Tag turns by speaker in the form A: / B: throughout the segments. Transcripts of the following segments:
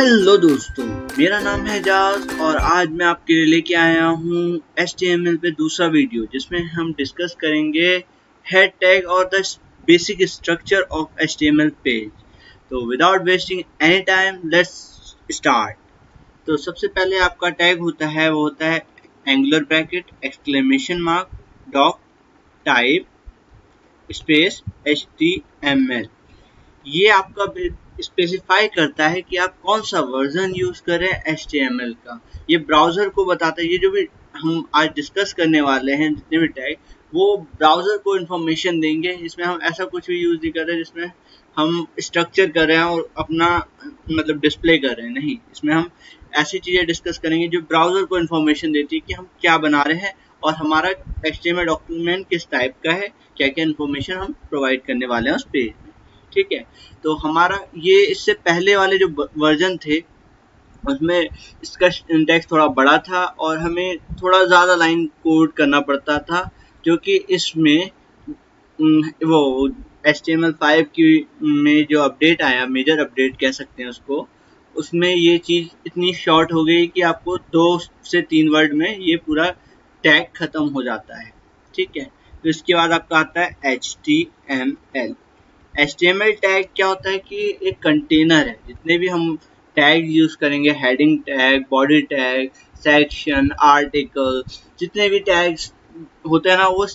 A: Hello दोस्तों, मेरा नाम है एजाज और आज मैं आपके लिए लेके आया हूँ HTML पे दूसरा वीडियो जिसमें हम डिस्कस करेंगे हेड टैग और the basic structure of HTML page. तो without wasting any time let's start. तो सबसे पहले आपका टैग होता है वो होता है angular bracket exclamation mark doc type space HTML। ये आपका स्पेसिफाई करता है कि आप कौन सा वर्जन यूज करें HTML का। ये ब्राउजर को बताता है। ये जो भी हम आज डिस्कस करने वाले हैं जितने भी टैग वो ब्राउजर को इन्फॉर्मेशन देंगे। इसमें हम ऐसा कुछ भी यूज नहीं कर रहे जिसमें हम स्ट्रक्चर कर रहे हैं और अपना मतलब डिस्प्ले कर रहे हैं। नहीं, इसमें हम ऐसी चीज़ें डिस्कस करेंगे जो ब्राउजर को इन्फॉर्मेशन देती है कि हम क्या बना रहे हैं और हमारा HTML डॉक्यूमेंट किस टाइप का है, क्या क्या इन्फॉर्मेशन हम प्रोवाइड करने वाले हैं उस पेज में। ठीक है, तो हमारा ये इससे पहले वाले जो वर्जन थे उसमें इसका सिंटैक्स थोड़ा बड़ा था और हमें थोड़ा ज़्यादा लाइन कोड करना पड़ता था, जो कि इसमें वो HTML5 की में जो अपडेट आया, मेजर अपडेट कह सकते हैं उसको, उसमें ये चीज़ इतनी शॉर्ट हो गई कि आपको 2 से 3 वर्ड में ये पूरा टैग ख़त्म हो जाता है। ठीक है, तो इसके बाद आपका आता है HTML। HTML टैग क्या होता है कि एक कंटेनर है। जितने भी हम टैग यूज करेंगे, heading tag, body tag, section, article, जितने भी टैग्स होते हैं ना वो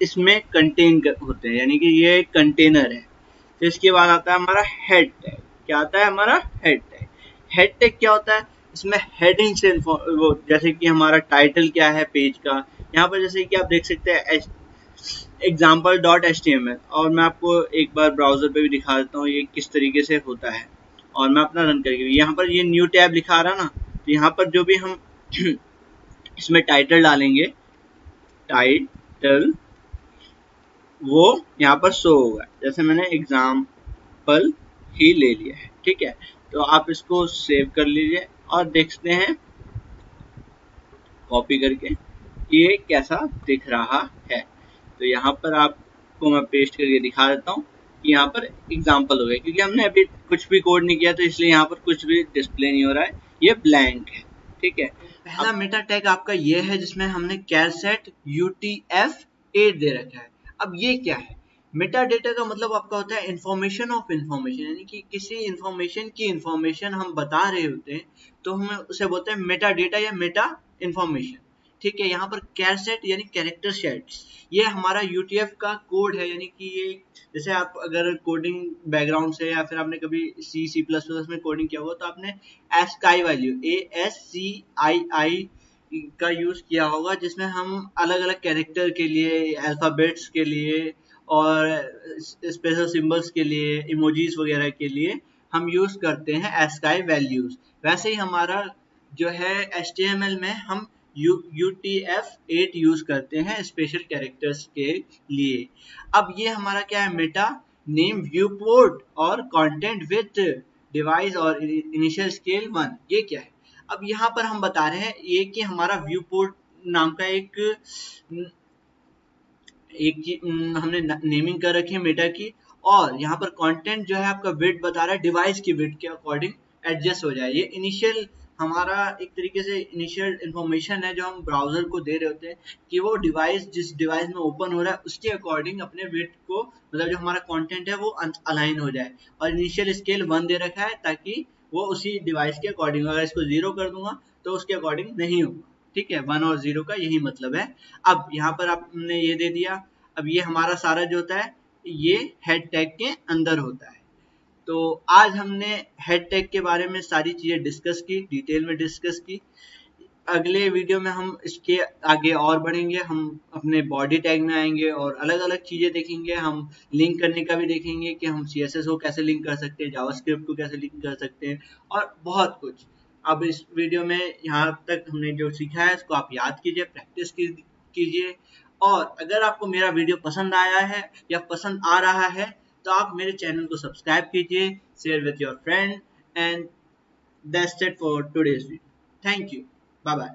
A: इसमें कंटेन होते हैं, यानी कि ये एक कंटेनर है। तो इसके बाद आता है हमारा हेड टैग। क्या आता है हमारा हेड टैग। हेड टैग क्या होता है, इसमें हेडिंग से वो जैसे कि हमारा टाइटल क्या है पेज का, यहाँ पर जैसे कि आप देख सकते हैं example.html, और मैं आपको एक बार ब्राउजर पे भी दिखा देता हूँ ये किस तरीके से होता है। और मैं अपना रन करके यहाँ पर ये न्यू टैब लिखा रहा ना, तो यहाँ पर जो भी हम इसमें टाइटल डालेंगे, टाइटल वो यहाँ पर शो होगा। जैसे मैंने एग्जाम्पल ही ले लिया है। ठीक है, तो आप इसको सेव कर लीजिए और देखते हैं कॉपी करके ये कैसा दिख रहा है। तो यहाँ पर आपको मैं पेस्ट करके दिखा देता हूँ कि यहाँ पर एग्जाम्पल हो गया, क्योंकि हमने अभी कुछ भी कोड नहीं किया तो इसलिए यहाँ पर कुछ भी डिस्प्ले नहीं हो रहा है, ये ब्लैंक है। ठीक है, पहला मेटा टैग आपका ये है जिसमें हमने कैरसेट UTF-8 दे रखा है। अब ये क्या है, मेटा डेटा का मतलब आपका होता है इंफॉर्मेशन ऑफ इंफॉर्मेशन, यानी कि किसी इंफॉर्मेशन की इंफॉर्मेशन हम बता रहे होते हैं तो हम उसे बोलते हैं मेटा डेटा या मेटा इंफॉर्मेशन। ठीक है, यहाँ पर कैरसेट यानी कैरेक्टर सेट्स, ये हमारा UTF का कोड है, यानी कि ये जैसे आप अगर कोडिंग बैकग्राउंड से या फिर आपने कभी C++ में कोडिंग किया हुआ तो आपने ASCII वैल्यू ASCII का यूज किया होगा, जिसमें हम अलग अलग कैरेक्टर के लिए, अल्फाबेट्स के लिए और स्पेशल सिंबल्स के लिए, इमोजीज वगैरह के लिए हम यूज करते हैं ASCII वैल्यूज। वैसे ही हमारा जो है HTML में हम UTF-8 यूज करते हैं स्पेशल कैरेक्टर्स के लिए। अब ये हमारा क्या है, मेटा नेम व्यू पोर्ट और कंटेंट विद डिवाइस और इनिशियल स्केल 1, ये क्या है। अब यहाँ पर हम बता रहे हैं ये कि हमारा व्यू पोर्ट नाम का एक हमने नेमिंग कर रखी है मेटा की, और यहाँ पर कंटेंट जो है आपका विड्थ बता रहा है डिवाइस की विड्थ के अकॉर्डिंग एडजस्ट हो जाए। ये इनिशियल हमारा एक तरीके से इनिशियल इन्फॉर्मेशन है जो हम ब्राउजर को दे रहे होते हैं कि वो डिवाइस जिस डिवाइस में ओपन हो रहा है उसके अकॉर्डिंग अपने विड्थ को, मतलब जो हमारा कंटेंट है वो अलाइन हो जाए। और इनिशियल स्केल 1 दे रखा है ताकि वो उसी डिवाइस के अकॉर्डिंग, अगर इसको 0 कर दूंगा तो उसके अकॉर्डिंग नहीं होगा। ठीक है, 1 और 0 का यही मतलब है। अब यहाँ पर आपने ये दे दिया। अब ये हमारा सारा जो होता है ये हेड टैग के अंदर होता है। तो आज हमने हेड टैग के बारे में सारी चीज़ें डिस्कस की, डिटेल में डिस्कस की। अगले वीडियो में हम इसके आगे और बढ़ेंगे, हम अपने बॉडी टैग में आएंगे और अलग अलग चीज़ें देखेंगे। हम लिंक करने का भी देखेंगे कि हम CSS को कैसे लिंक कर सकते हैं, जावास्क्रिप्ट को कैसे लिंक कर सकते हैं और बहुत कुछ। अब इस वीडियो में यहाँ तक हमने जो सीखा है इसको आप याद कीजिए, प्रैक्टिस कीजिए। और अगर आपको मेरा वीडियो पसंद आया है या पसंद आ रहा है तो आप मेरे चैनल को सब्सक्राइब कीजिए, share with your friend, and that's it for today's video. Thank you, bye bye.